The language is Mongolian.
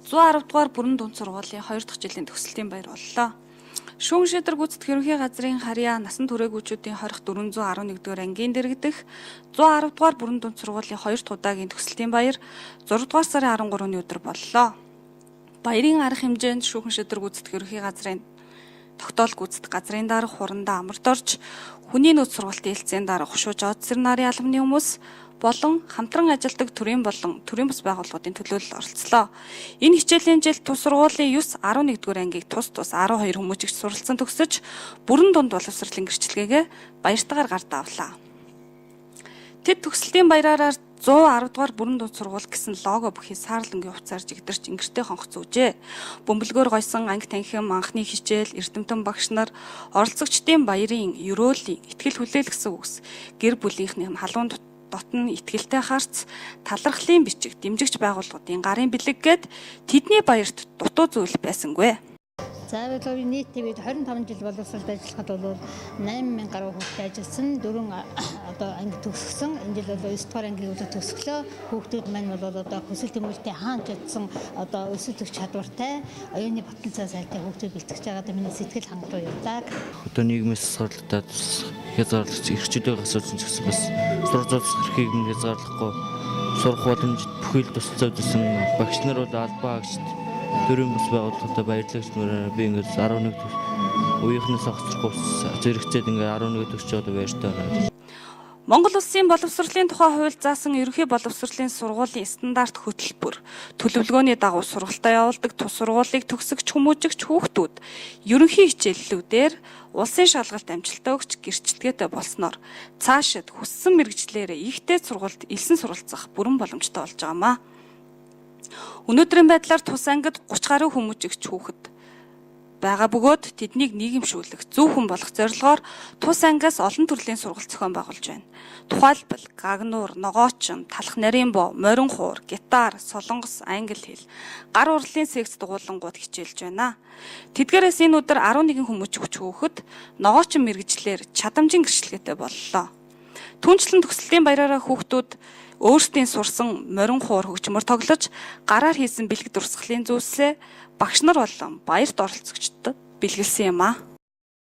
110 дугаар бүрэн дунд сургуулийн 2 дахь жилийн төгсөлтийн баяр боллоо. Шүүн шийдвэр гүйцэтгэх ерөнхий газрын харьяа насан туршигчдийн хорих 411 дугаар ангийн дэргэдэх 110 дугаар бүрэн дунд сургуулийн 2 дахь удаагийн төгсөлтийн баяр 6 дугаар сарын 13-ны өдөр боллоо. Баярын арга хэмжээнд шүүхэн шийдвэр гүйцэтгэх ерөнхий газрын тогтоол гүйцэтгэх газрын дарга хурандаа амарт орж хүний нөөц сургалтын хэлтсийн дарга хушууж Одсэр нарын албаны хүмүүс болон хамтран ажилладаг төрийн болон төрийн бус байгууллагуудын төлөөлөл оролцлоо. Энэ хичээлийн жил тус сургуулийн 9-11 дугаар ангийг тус 12 хүмүүжигч суралцсан төгсөж бүрэн дунд боловсролын гэрчлэгээгээ баяртайгаар гард авлаа. Тэд төгсөлтийн баяраараа 110 дугаар бүрэн дунд сургууль гэсэн лого бүхий саарлангийн хувцаар жигдэрч ингэртэй хонхцүүжээ. Бөмбөлгөөр гойсон анги танхим анхны хичээл эрдэмтэн багш нар оролцогчдын баярын ерөөлийн итгэл хүлээлгэсэн үгс гэр бүлийнхний халуун дотн итгэлтэй харц талархлын бичиг дэмжигч байгууллагуудын гарын бэлэг гээд тэдний баярт дутуу зүйл байсангүй. За Викторийн нийт ТВ-д 25 жил боловсролд ажиллахад бол 8000 гаруй хүүхэд ажилласан, 4 анги төгсгсөн. Энэ жил бол 9 дугаар ангийн үзэл төгсглөө. Хүүхдүүд маань бол хүсэл тэмүүлтийн хаан чадсан өсөлтөх чадвартай, оюуны потенциал сайтай хүүхдүүд бэлтгэж байгаад миний сэтгэл хангалуун явдаг. Одоо нийгмээс суралцаад хязгаарлагч эрхчлөлөө асуусан ч гэсэн бас сурах зурц эрхийг нь хязгаарлахгүй сурах боломж бүхэл тусцаа үзсэн багш нар бол албаа агчд төрийн бус байгууллагатай баярлагч нараа би ингээд 11 үеийнхнээс огцрохгүй зэрэгцээд ингээд 11 төгсч одоо баяртай байна. Монгол Улсын боловсролын тухай хууль заасан ерөнхий боловсролын сургуулийн стандарт хөтөлбөр төлөвлөгөөний дагуу сургалтаа явуулдаг тус сургуулийг төгсөгч хүмүүжигч хүүхдүүд ерөнхий хичээллүүдээр улсын шалгалт амжилтаа өгч гэрчлэгээтэй болсноор цаашид хүссэн мэргэжлээрээ ихтэй сургалт элсэн суралцах бүрэн боломжтой болж байгаамаа. Өнөөдрийн байдлаар тус ангид 30 гаруй хүмүүжигч хүүхэд байгаа бөгөөд тэднийг нийгэмшүүлэх, зөв хүн болгох зорилгоор тус ангиас олон төрлийн сургалт зохион байгуулж байна. Тухайлбал гагнуур, ногоочин, талах нарийн боо, морин хуур, гитар, солонгос, англи хэл, гар урлын секц дугуулангууд хичээлж байна. Тэдгээрээс энэ өдөр 11 хүмүүжигч хүүхэд ногоочин мэргэжлэр чадамжийн гэрчлэгээтэй боллоо. Түүнчлэн төгсөлтийн баяраараа хүүхдүүд өөрсдийн сурсан морин хуур хөгжмөр тоглож, гараар хийсэн бэлэг дурсгалын зүйлсээ багш нар болон баярт оролцогчдод бэлгэлсэн юм а.